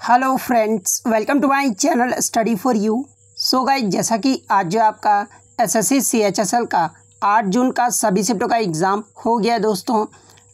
Hello friends, welcome to my channel study for you. So guys, जैसा कि आज जो आपका एसएससी सीएचएसएल का 8 जून का सभी शिफ्टों का एग्ज़ाम हो गया है दोस्तों,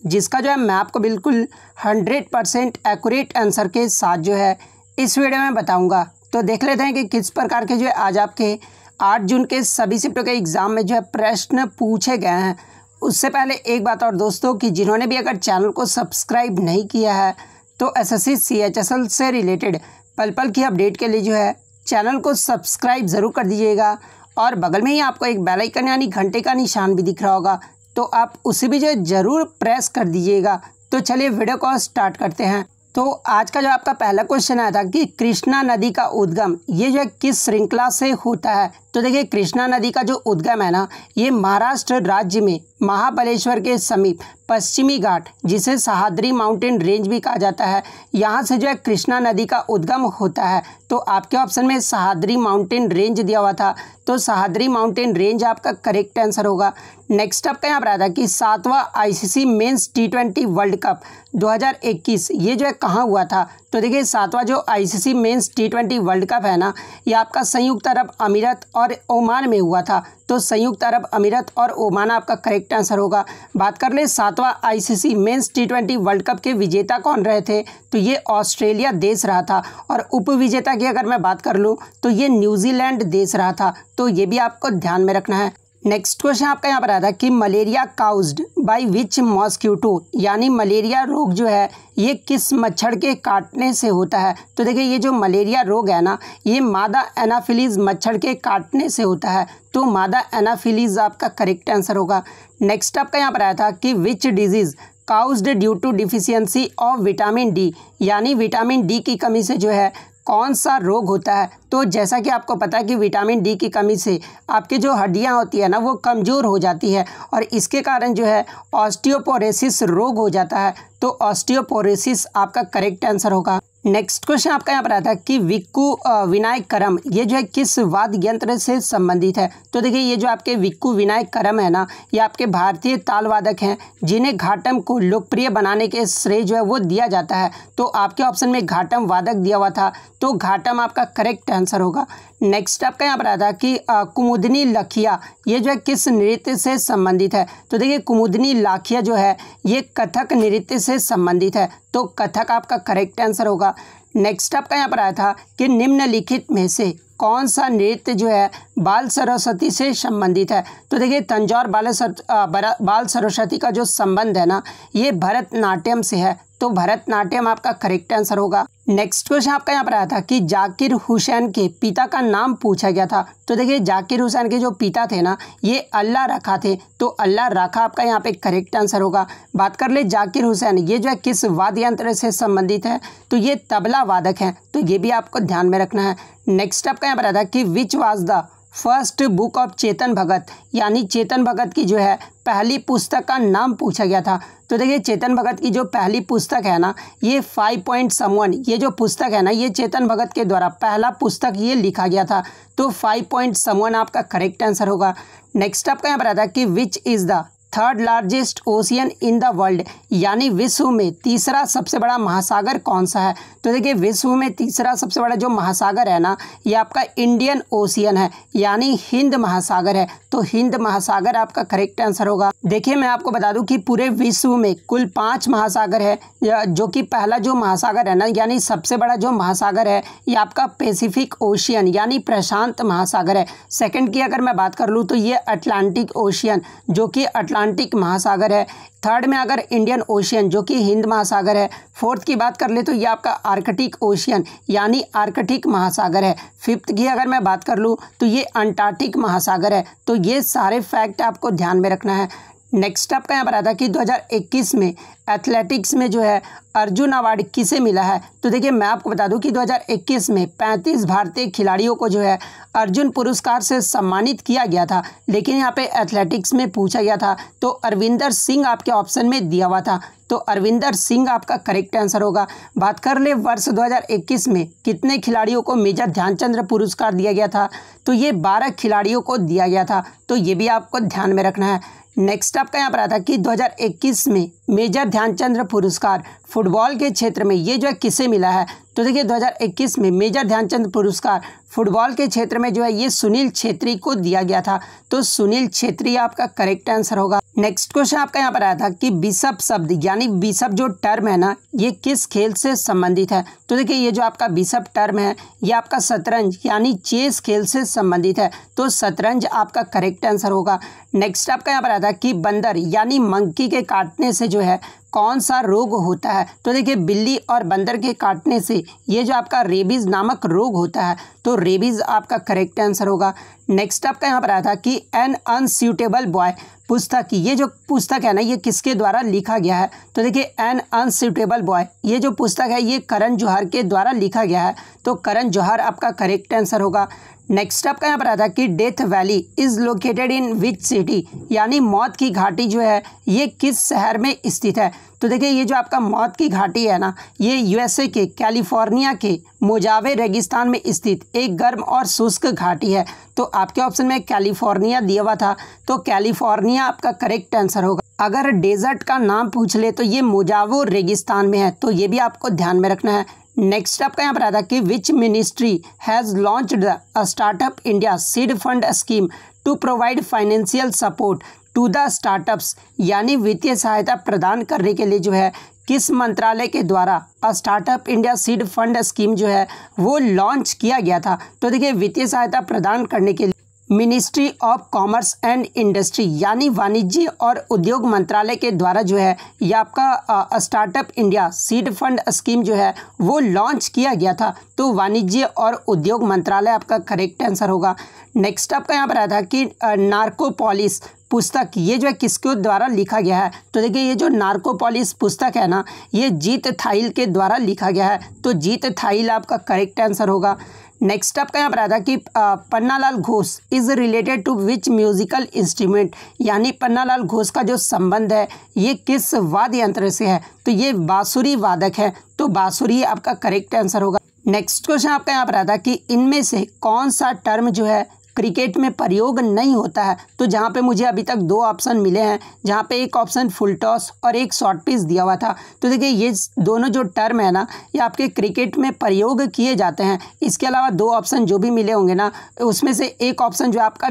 जिसका जो है मैं आपको बिल्कुल 100% एक्यूरेट आंसर के साथ जो है इस वीडियो में बताऊंगा। तो देख लेते हैं कि किस प्रकार के जो है आज आपके 8 जून के सभी शिफ्टों के एग्ज़ाम में जो है प्रश्न पूछे गए हैं। उससे पहले एक बात और दोस्तों, कि जिन्होंने भी अगर चैनल को सब्सक्राइब नहीं किया है तो एसएससी सीएचएसएल से रिलेटेड पल पल की अपडेट के लिए जो है चैनल को सब्सक्राइब ज़रूर कर दीजिएगा। और बगल में ही आपको एक बेल आइकन यानी घंटे का निशान भी दिख रहा होगा, तो आप उसे भी जो है ज़रूर प्रेस कर दीजिएगा। तो चलिए वीडियो को स्टार्ट करते हैं। तो आज का जो आपका पहला क्वेश्चन आया था कि कृष्णा नदी का उद्गम ये जो है किस श्रृंखला से होता है। तो देखिए, कृष्णा नदी का जो उद्गम है ना, ये महाराष्ट्र राज्य में महाबलेश्वर के समीप पश्चिमी घाट, जिसे सह्याद्री माउंटेन रेंज भी कहा जाता है, यहाँ से जो है कृष्णा नदी का उद्गम होता है। तो आपके ऑप्शन में सह्याद्री माउंटेन रेंज दिया हुआ था, तो सह्याद्री माउंटेन रेंज आपका करेक्ट आंसर होगा। नेक्स्ट आपका यहाँ पर आया था कि 7वां ICC men's T20 world cup 2021 ये जो है कहाँ हुआ था। तो देखिए, 7वां जो ICC men's T20 world cup है ना, ये आपका संयुक्त अरब अमीरात और ओमान में हुआ था। तो संयुक्त अरब अमीरात और ओमान आपका करेक्ट आंसर होगा। बात कर ले 7वां ICC men's T20 world cup के विजेता कौन रहे थे, तो ये ऑस्ट्रेलिया देश रहा था। और उपविजेता की अगर मैं बात कर लूँ तो ये न्यूजीलैंड देश रहा था। तो ये भी आपको ध्यान में रखना है। नेक्स्ट क्वेश्चन आपका यहाँ पर आया था कि malaria caused by which mosquito, यानी मलेरिया रोग जो है ये किस मच्छर के काटने से होता है। तो देखिए, ये जो मलेरिया रोग है ना, ये मादा एनाफिलीज मच्छर के काटने से होता है। तो मादा एनाफिलीज आपका करेक्ट आंसर होगा। नेक्स्ट आपका यहाँ पर आया था कि which disease caused due to deficiency of vitamin D, यानी विटामिन डी की कमी से जो है कौन सा रोग होता है। तो जैसा कि आपको पता है कि विटामिन डी की कमी से आपकी जो हड्डियां होती है ना, वो कमज़ोर हो जाती है और इसके कारण जो है ऑस्टियोपोरोसिस रोग हो जाता है। तो ऑस्टियोपोरोसिस आपका करेक्ट आंसर होगा। नेक्स्ट क्वेश्चन आपका यहाँ पर आता है कि विक्कू विनायक करम ये जो है किस वाद्य यंत्र से संबंधित है। तो देखिए, ये जो आपके विक्कू विनायक करम है ना, ये आपके भारतीय ताल वादक हैं, जिन्हें घाटम को लोकप्रिय बनाने के श्रेय जो है वो दिया जाता है। तो आपके ऑप्शन में घाटम वादक दिया हुआ था, तो घाटम आपका करेक्ट आंसर होगा। नेक्स्ट आपका यहाँ पर आता है कि कुमुदनी लाखिया ये जो है किस नृत्य से संबंधित है। तो देखिए, कुमुदनी लाखिया जो है ये कथक नृत्य से संबंधित है। तो कथक आपका करेक्ट आंसर होगा। नेक्स्ट आपका यहाँ पर आया था कि निम्नलिखित में से कौन सा नृत्य जो है बाल सरस्वती से संबंधित है। तो देखिए, तंजौर बाल सरस्वती का जो संबंध है ना, ये भरतनाट्यम से है। तो भरतनाट्यम आपका करेक्ट आंसर होगा। नेक्स्ट क्वेश्चन आपका यहाँ पर आया था कि जाकिर हुसैन के पिता का नाम पूछा गया था। तो देखिए, जाकिर हुसैन के जो पिता थे ना, ये अल्लाह रखा थे। तो अल्लाह रखा आपका यहाँ पे करेक्ट आंसर होगा। बात कर ले जाकिर हुसैन ये जो है किस वाद्य यंत्र से संबंधित है, तो ये तबला वादक हैं। तो ये भी आपको ध्यान में रखना है। नेक्स्ट आपका यहाँ पर आया था कि which was the first book of Chetan Bhagat, यानी चेतन भगत की जो है पहली पुस्तक का नाम पूछा गया था। तो देखिए, चेतन भगत की जो पहली पुस्तक है ना, ये 5 पॉइंट समवन ये जो पुस्तक है ना, ये चेतन भगत के द्वारा पहला पुस्तक ये लिखा गया था। तो 5 पॉइंट समवन आपका करेक्ट आंसर होगा। नेक्स्ट आपका यहाँ पर आता है कि which is the third largest ocean in the world, यानी विश्व में तीसरा सबसे बड़ा महासागर कौन सा है। तो देखिए, विश्व में तीसरा सबसे बड़ा जो महासागर है ना, ये आपका इंडियन ओशियन है, यानी हिंद महासागर है। तो हिंद महासागर आपका करेक्ट आंसर होगा। देखिए, मैं आपको बता दूं कि पूरे विश्व में कुल 5 महासागर है, जो कि पहला जो महासागर है ना, यानी सबसे बड़ा जो महासागर है, ये आपका पैसिफिक ओशियन यानी प्रशांत महासागर है। सेकंड की अगर मैं बात कर लूँ तो ये अटलांटिक ओशियन जो कि अटलांटिक महासागर है। थर्ड में अगर इंडियन ओशियन जो कि हिंद महासागर है। फोर्थ की बात कर ले तो ये आपका आर्कटिक ओशियन यानी आर्कटिक महासागर है। फिफ्थ की अगर मैं बात कर लूँ तो ये अंटार्कटिक महासागर है। तो ये सारे फैक्ट आपको ध्यान में रखना है। नेक्स्ट आपका यहाँ पर आता है कि 2021 में एथलेटिक्स में जो है अर्जुन अवार्ड किसे मिला है। तो देखिए, मैं आपको बता दूं कि 2021 में 35 भारतीय खिलाड़ियों को जो है अर्जुन पुरस्कार से सम्मानित किया गया था, लेकिन यहाँ पे एथलेटिक्स में पूछा गया था तो अरविंदर सिंह आपके ऑप्शन में दिया हुआ था। तो अरविंदर सिंह आपका करेक्ट आंसर होगा। बात कर ले वर्ष 2021 में कितने खिलाड़ियों को मेजर ध्यानचंद पुरस्कार दिया गया था, तो ये 12 खिलाड़ियों को दिया गया था। तो ये भी आपको ध्यान में रखना है। नेक्स्ट आपका यहाँ पर आता है कि 2021 में मेजर ध्यानचंद पुरस्कार फुटबॉल के क्षेत्र में ये जो है किसे मिला है। तो देखिए 2021 में मेजर ध्यानचंद पुरस्कार फुटबॉल के क्षेत्र में जो है ये सुनील छेत्री को दिया गया था। तो सुनील छेत्री आपका करेक्ट आंसर होगा। नेक्स्ट क्वेश्चन आपका यहाँ पर आया था कि बिशप शब्द यानी बिशप जो टर्म है ना ये किस खेल से संबंधित है। तो देखिए ये जो आपका बिशप टर्म है ये आपका शतरंज यानी चेस खेल से संबंधित है। तो शतरंज आपका करेक्ट आंसर होगा। नेक्स्ट आपका यहाँ पर आया था कि बंदर यानी मंकी के काटने से जो है कौन सा रोग होता है। तो देखिए बिल्ली और बंदर के काटने से ये जो आपका रेबीज नामक रोग होता है। तो रेबीज आपका करेक्ट आंसर होगा। नेक्स्ट आपका यहाँ पर आया था कि एन अनस्यूटेबल बॉय पुस्तक, ये जो पुस्तक है ना ये किसके द्वारा लिखा गया है। तो देखिए एन अनस्यूटेबल बॉय ये जो पुस्तक है ये करण जौहर के द्वारा लिखा गया है। तो करण जौहर आपका करेक्ट आंसर होगा। नेक्स्ट आपका यहाँ पर आता है कि death valley is located in which city, यानी मौत की घाटी जो है ये किस शहर में स्थित है। तो देखिए ये जो आपका मौत की घाटी है ना ये यूएसए के कैलिफोर्निया के मोजावे रेगिस्तान में स्थित एक गर्म और शुष्क घाटी है। तो आपके ऑप्शन में कैलिफोर्निया दिया हुआ था तो कैलिफोर्निया आपका करेक्ट आंसर होगा। अगर डेजर्ट का नाम पूछ ले तो ये मोजावो रेगिस्तान में है। तो ये भी आपको ध्यान में रखना है। नेक्स्ट आपका यहाँ पर आता है कि which ministry has launched the startup India seed fund scheme to provide financial support to the startups, यानी वित्तीय सहायता प्रदान करने के लिए जो है किस मंत्रालय के द्वारा startup India seed fund scheme जो है वो लॉन्च किया गया था। तो देखिए वित्तीय सहायता प्रदान करने के लिए ministry of commerce and industry यानी वाणिज्य और उद्योग मंत्रालय के द्वारा जो है ये आपका startup India seed fund scheme जो है वो लॉन्च किया गया था। तो वाणिज्य और उद्योग मंत्रालय आपका करेक्ट आंसर होगा। नेक्स्ट आपका यहाँ पर आया था कि नार्कोपोलिस पुस्तक ये जो है किसके द्वारा लिखा गया है। तो देखिए ये जो नार्कोपोलिस पुस्तक है ना ये जीत थाइल के द्वारा लिखा गया है। तो जीत थाइल आपका करेक्ट आंसर होगा। नेक्स्ट आपका यहाँ पर आया था कि Pannalal Ghosh is related to which musical instrument, यानी पन्नालाल घोष का जो संबंध है ये किस वाद्य यंत्र से है। तो ये बांसुरी वादक है। तो बांसुरी आपका करेक्ट आंसर होगा। नेक्स्ट क्वेश्चन आपका यहाँ पर आया था कि इनमें से कौन सा टर्म जो है क्रिकेट में प्रयोग नहीं होता है। तो जहाँ पे मुझे अभी तक दो ऑप्शन मिले हैं, जहाँ पे एक ऑप्शन फुल टॉस और एक शॉर्ट पिच दिया हुआ था। तो देखिए ये दोनों जो टर्म है ना ये आपके क्रिकेट में प्रयोग किए जाते हैं। इसके अलावा दो ऑप्शन जो भी मिले होंगे ना उसमें से एक ऑप्शन जो आपका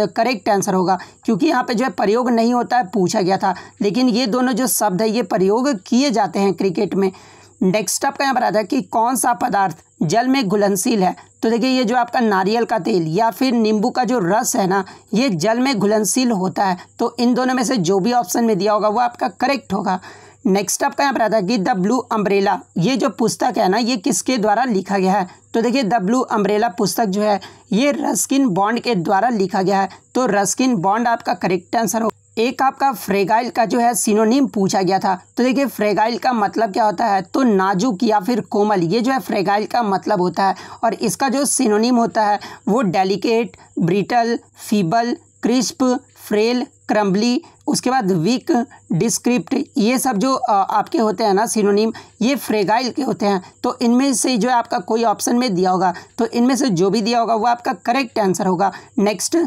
करेक्ट आंसर होगा, क्योंकि यहाँ पे जो है प्रयोग नहीं होता है पूछा गया था, लेकिन ये दोनों जो शब्द है ये प्रयोग किए जाते हैं क्रिकेट में। नेक्स्ट आपका यहाँ पर आता है कि कौन सा पदार्थ जल में घुलनशील है। तो देखिए ये जो आपका नारियल का तेल या फिर नींबू का जो रस है ना ये जल में घुलनशील होता है। तो इन दोनों में से जो भी ऑप्शन में दिया होगा वो आपका करेक्ट होगा। नेक्स्ट आपका यहाँ पर आता है कि द ब्लू अम्ब्रेला ये जो पुस्तक है ना ये किसके द्वारा लिखा गया है। तो देखिए द ब्लू अम्ब्रेला पुस्तक जो है ये रस्किन बॉन्ड के द्वारा लिखा गया है। तो रस्किन बॉन्ड आपका करेक्ट आंसर होगा। एक आपका फ्रेगाइल का जो है सिनोनिम पूछा गया था। तो देखिए फ्रेगाइल का मतलब क्या होता है, तो नाजुक या फिर कोमल, ये जो है फ्रेगाइल का मतलब होता है। और इसका जो सिनोनिम होता है वो delicate, brittle, feeble, crisp, frail, crumbly, उसके बाद वीक, डिस्क्रिप्ट, ये सब जो आपके होते हैं ना सिनोनिम ये फ्रेगाइल के होते हैं। तो इनमें से जो है आपका कोई ऑप्शन में दिया होगा तो इनमें से जो भी दिया होगा वो आपका करेक्ट आंसर होगा। नेक्स्ट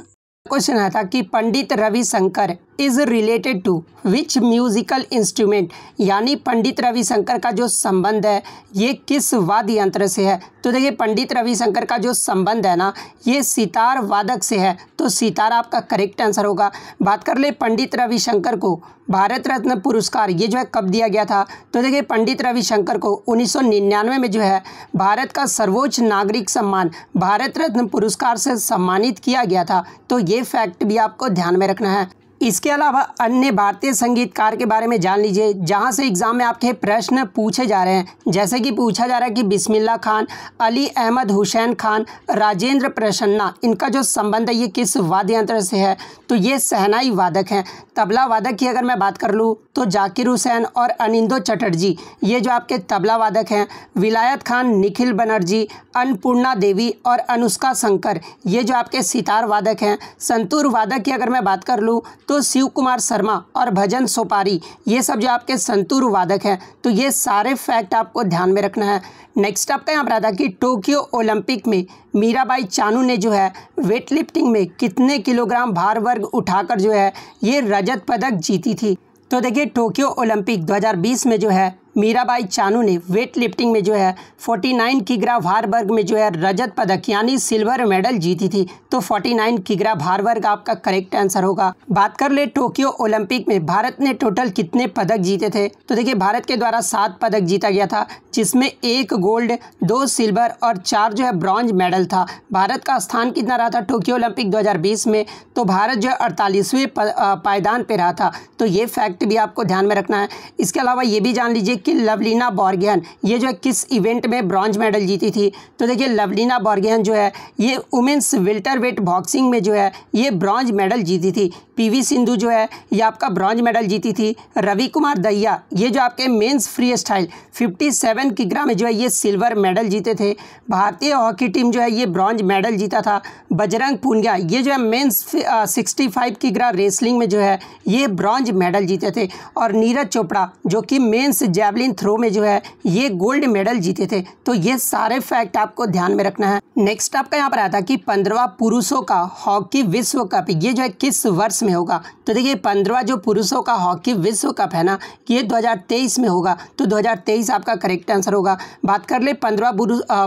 क्वेश्चन आया था कि Pandit Ravishankar is related to which musical instrument, यानी पंडित रविशंकर का जो संबंध है ये किस वाद्य यंत्र से है। तो देखिए पंडित रविशंकर का जो संबंध है ना ये सितार वादक से है। तो सितार आपका करेक्ट आंसर होगा। बात कर ले पंडित रविशंकर को भारत रत्न पुरस्कार ये जो है कब दिया गया था। तो देखिए पंडित रविशंकर को 1999 में जो है भारत का सर्वोच्च नागरिक सम्मान भारत रत्न पुरस्कार से सम्मानित किया गया था। तो ये फैक्ट भी आपको ध्यान में रखना है। इसके अलावा अन्य भारतीय संगीतकार के बारे में जान लीजिए जहां से एग्जाम में आपके प्रश्न पूछे जा रहे हैं। जैसे कि पूछा जा रहा है कि बिस्मिल्लाह खान, अली अहमद हुसैन खान, राजेंद्र प्रसन्ना, इनका जो संबंध है ये किस वाद्य यंत्र से है। तो ये शहनाई वादक हैं। तबला वादक की अगर मैं बात कर लूँ तो जाकिर हुसैन और अनिंदो चटर्जी ये जो आपके तबला वादक हैं। विलायत खान, निखिल बनर्जी, अन्नपूर्णा देवी और अनुष्का शंकर ये जो आपके सितार वादक हैं। संतूर वादक की अगर मैं बात कर लूँ तो शिव कुमार शर्मा और भजन सोपारी ये सब जो आपके संतूर वादक हैं। तो ये सारे फैक्ट आपको ध्यान में रखना है। नेक्स्ट आपका यहाँ पर आता है कि टोक्यो ओलंपिक में मीराबाई चानू ने जो है वेट लिफ्टिंग में कितने किलोग्राम भार वर्ग उठाकर जो है ये रजत पदक जीती थी। तो देखिए टोक्यो ओलंपिक 2020 में जो है मीराबाई चानू ने वेट लिफ्टिंग में जो है 49 किग्रा भार वर्ग में जो है रजत पदक यानी सिल्वर मेडल जीती थी। तो 49 किग्रा भार वर्ग आपका करेक्ट आंसर होगा। बात कर ले टोक्यो ओलंपिक में भारत ने टोटल कितने पदक जीते थे, तो देखिए भारत के द्वारा 7 पदक जीता गया था, जिसमें 1 गोल्ड, 2 सिल्वर और 4 जो है ब्रॉन्ज मेडल था। भारत का स्थान कितना रहा था टोक्यो ओलंपिक 2020 में, तो भारत जो है 48वें पायदान पे रहा था। तो ये फैक्ट भी आपको ध्यान में रखना है। इसके अलावा ये भी जान लीजिए कि लवलीना बोर्गोहेन ये जो है किस इवेंट में ब्रॉन्ज मेडल जीती थी। तो देखिए लवलीना बोर्गोहेन जो है ये वुमेन्स वेल्टरवेट बॉक्सिंग में जो है ये ब्रॉन्ज मेडल जीती थी। पीवी सिंधु जो है ये आपका ब्रॉन्ज मेडल जीती थी। रवि कुमार दहिया ये जो आपके मेंस फ्री स्टाइल 57 किग्रा में जो है ये सिल्वर मेडल जीते थे। भारतीय हॉकी टीम जो है ये ब्रॉन्ज मेडल जीता था। बजरंग पुनिया ये जो है मेंस 65 किग्रा रेसलिंग में जो है ये ब्रॉन्ज मेडल जीते थे। और नीरज चोपड़ा जो कि मेंस जैवलिन थ्रो में जो है ये गोल्ड मेडल जीते थे। तो ये सारे फैक्ट आपको ध्यान में रखना है। नेक्स्ट आपका यहाँ पर आता है कि 15वां पुरुषों का हॉकी विश्व कप ये जो है किस वर्ष में होगा। तो देखिए 15वां जो पुरुषों का हॉकी विश्व कप है ना ये 2023 में होगा। तो 2023 आपका करेक्ट आंसर होगा। बात कर ले 15वां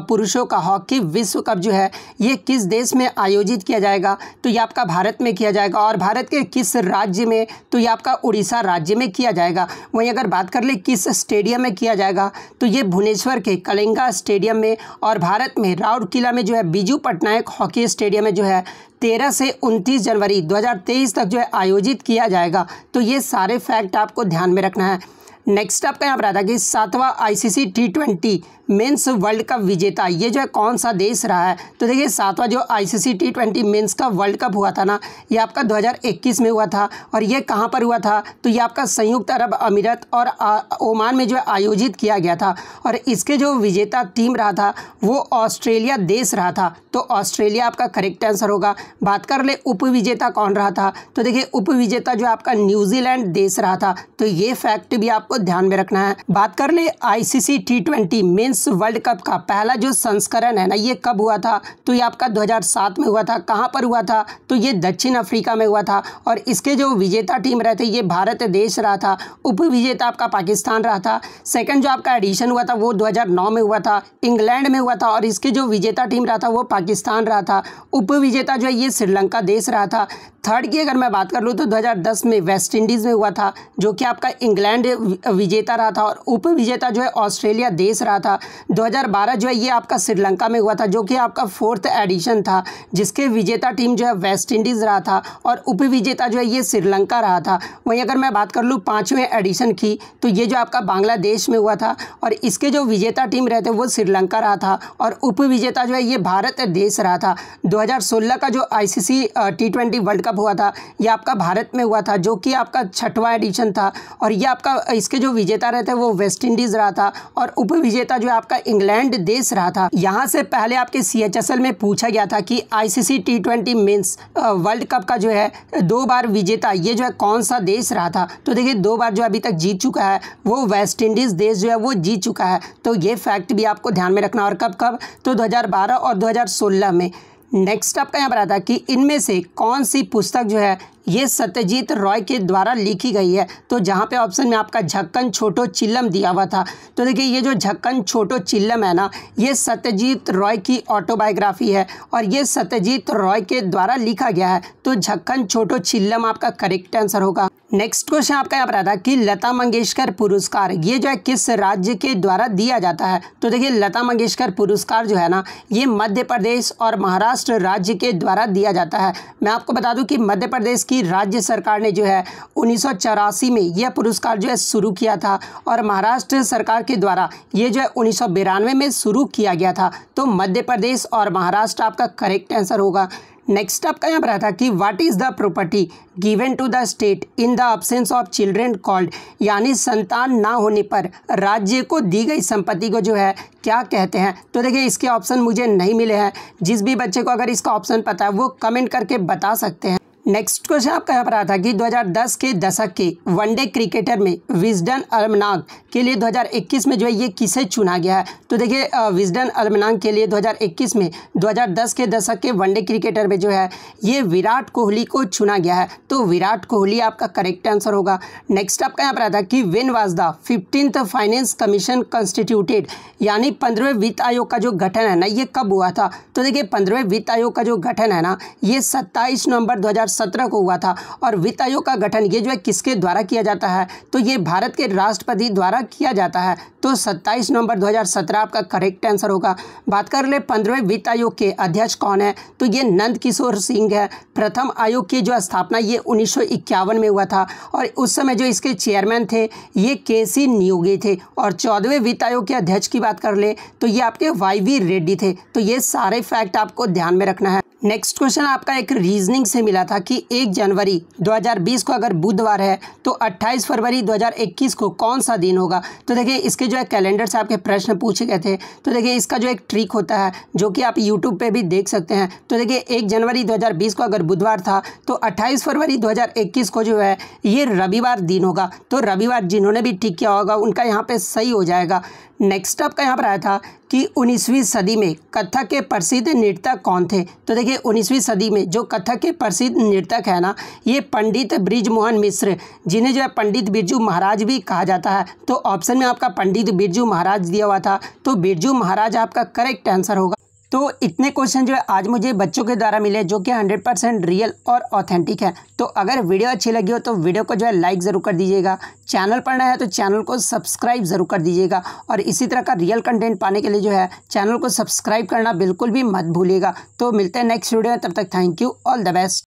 पुरुषों का हॉकी विश्व कप जो है ये किस देश में आयोजित किया जाएगा, तो ये आपका भारत में किया जाएगा। और भारत के किस राज्य में, तो ये आपका उड़ीसा राज्य में किया जाएगा। वहीं अगर बात कर ले किस स्टेडियम में किया जाएगा, तो ये भुवनेश्वर के कलिंगा स्टेडियम में और भारत में राउरकेला में जो है बिजू पटनायक हॉकी स्टेडियम में जो है 13 से 29 जनवरी 2023 तक जो है आयोजित किया जाएगा। तो ये सारे फैक्ट आपको ध्यान में रखना है। नेक्स्ट आपका यहाँ पर आता है कि 7वां ICC T20 mains world cup विजेता ये जो है कौन सा देश रहा है। तो देखिए 7वां जो ICC T20 मेंस का वर्ल्ड कप हुआ था ना ये आपका 2021 में हुआ था। और ये कहाँ पर हुआ था, तो ये आपका संयुक्त अरब अमीरात और ओमान में जो है आयोजित किया गया था। और इसके जो विजेता टीम रहा था वो ऑस्ट्रेलिया देश रहा था। तो ऑस्ट्रेलिया आपका करेक्ट आंसर होगा। बात कर ले उप विजेता कौन रहा था, तो देखिए उप विजेता जो आपका न्यूजीलैंड देश रहा था। तो ये फैक्ट भी आपको ध्यान में रखना है। बात कर ले ICC T20 mains world cup का पहला जो संस्करण है ना ये कब हुआ था, तो ये आपका 2007 में हुआ था। कहां पर हुआ था, तो ये दक्षिण अफ्रीका में हुआ था। और इसके जो विजेता टीम रहे थे ये भारत देश रहा था। उप विजेता आपका पाकिस्तान रहा था। सेकंड जो आपका एडिशन हुआ था वो 2009 में हुआ था, इंग्लैंड में हुआ था। और इसके जो विजेता टीम रहा था वो पाकिस्तान रहा था। उप विजेता जो है ये श्रीलंका देश रहा था। थर्ड की अगर मैं बात कर लूँ तो 2010 में वेस्ट इंडीज़ में हुआ था जो कि आपका इंग्लैंड विजेता रहा था। और उप विजेता जो है ऑस्ट्रेलिया देश रहा था। 2012 जो है ये आपका श्रीलंका में हुआ था जो कि आपका 4th एडिशन था, जिसके विजेता टीम जो है वेस्ट इंडीज़ रहा था और उप विजेता जो है ये श्रीलंका रहा था। वहीं अगर मैं बात कर लूँ 5वें एडिशन की, तो ये जो आपका बांग्लादेश में हुआ था और इसके जो विजेता टीम रहे थे वो श्रीलंका रहा था और उप विजेता जो है ये भारत देश रहा था। 2016 का जो ICC T20 वर्ल्ड कप हुआ था ये आपका भारत में हुआ था जो कि आपका 6वां एडिशन था। और ये आपका इसके जो विजेता रहे थे वो वेस्ट इंडीज़ रहा था और उप विजेता जो आपका इंग्लैंड देश रहा था। यहाँ से पहले आपके CHSL में पूछा गया था कि ICC T20 mains world cup का जो है 2 बार विजेता ये जो है कौन सा देश रहा था। तो देखिए 2 बार जो अभी तक जीत चुका है वो वेस्ट इंडीज़ देश जो है वो जीत चुका है। तो ये फैक्ट भी आपको ध्यान में रखना। और कब कब, तो 2012 और 2016 में। नेक्स्ट आपका यहाँ पर आता है कि इनमें से कौन सी पुस्तक जो है ये सत्यजीत रॉय के द्वारा लिखी गई है। तो जहाँ पे ऑप्शन में आपका झक्कन छोटो चिल्लम दिया हुआ था, तो देखिए ये जो झक्कन छोटो चिल्लम है ना ये सत्यजीत रॉय की ऑटोबायोग्राफी है और ये सत्यजीत रॉय के द्वारा लिखा गया है। तो झक्कन छोटो चिल्लम आपका करेक्ट आंसर होगा। नेक्स्ट क्वेश्चन आपका यहाँ पर आता है कि लता मंगेशकर पुरस्कार ये जो है किस राज्य के द्वारा दिया जाता है। तो देखिए लता मंगेशकर पुरस्कार जो है ना ये मध्य प्रदेश और महाराष्ट्र राज्य के द्वारा दिया जाता है। मैं आपको बता दूं कि मध्य प्रदेश की राज्य सरकार ने जो है 1984 में यह पुरस्कार जो है शुरू किया था और महाराष्ट्र सरकार के द्वारा ये जो है 1992 में शुरू किया गया था। तो मध्य प्रदेश और महाराष्ट्र आपका करेक्ट आंसर होगा। नेक्स्ट आपका यहाँ पर आता कि what is the property given to the state in the absence of children called, यानी संतान ना होने पर राज्य को दी गई संपत्ति को जो है क्या कहते हैं। तो देखिए इसके ऑप्शन मुझे नहीं मिले हैं। जिस भी बच्चे को अगर इसका ऑप्शन पता है वो कमेंट करके बता सकते हैं। नेक्स्ट क्वेश्चन आपका यहाँ पर आता है कि 2010 के दशक के वनडे क्रिकेटर में विजडन अल्मनाक के लिए 2021 में जो है ये किसे चुना गया है। तो देखिए विजडन अल्मनाक के लिए 2021 में 2010 के दशक के वनडे क्रिकेटर में जो है ये विराट कोहली को चुना गया है। तो विराट कोहली आपका करेक्ट आंसर होगा। नेक्स्ट आपका यहाँ पर आता है कि when was the 15th finance commission constituted, यानी 15वें वित्त आयोग का जो गठन है ना ये कब हुआ था। तो देखिए 15वें वित्त आयोग का जो गठन है ना ये 27 नवंबर 2017 को हुआ था। और वित्त आयोग का गठन ये जो है किसके द्वारा किया जाता है, तो ये भारत के राष्ट्रपति द्वारा किया जाता है। तो 27 नवंबर 2017 आपका करेक्ट आंसर होगा। बात कर ले 15वें वित्त आयोग के अध्यक्ष कौन है, तो ये नंद किशोर सिंह है। प्रथम आयोग की जो स्थापना ये 1951 में हुआ था और उस समय जो इसके चेयरमैन थे ये केसी नियोगी थे। और 14वें वित्त आयोग के अध्यक्ष की बात कर ले तो ये आपके वाई.वी. रेड्डी थे। तो ये सारे फैक्ट आपको ध्यान में रखना है। नेक्स्ट क्वेश्चन आपका एक रीजनिंग से मिला था कि 1 जनवरी 2020 को अगर बुधवार है तो 28 फरवरी 2021 को कौन सा दिन होगा। तो देखिए इसके जो है कैलेंडर से आपके प्रश्न पूछे गए थे। तो देखिए इसका जो एक ट्रिक होता है जो कि आप यूट्यूब पे भी देख सकते हैं। तो देखिए 1 जनवरी 2020 को अगर बुधवार था तो 28 फरवरी 2021 को जो है ये रविवार दिन होगा। तो रविवार जिन्होंने भी ठीक किया होगा उनका यहाँ पे सही हो जाएगा। नेक्स्ट आपका यहाँ पर आया था कि 19वीं सदी में कथक के प्रसिद्ध नर्तक कौन थे। तो देखिए 19वीं सदी में जो कथक के प्रसिद्ध नर्तक है ना ये पंडित बृजमोहन मिश्र, जिन्हें जो है पंडित बिरजू महाराज भी कहा जाता है। तो ऑप्शन में आपका पंडित बिरजू महाराज दिया हुआ था। तो बिरजू महाराज आपका करेक्ट आंसर होगा। तो इतने क्वेश्चन जो है आज मुझे बच्चों के द्वारा मिले जो कि 100% रियल और ऑथेंटिक है। तो अगर वीडियो अच्छी लगी हो तो वीडियो को जो है लाइक ज़रूर कर दीजिएगा। चैनल पर नया है तो चैनल को सब्सक्राइब ज़रूर कर दीजिएगा। और इसी तरह का रियल कंटेंट पाने के लिए जो है चैनल को सब्सक्राइब करना बिल्कुल भी मत भूलिएगा। तो मिलते हैं नेक्स्ट वीडियो में, तब तक thank you, all the best.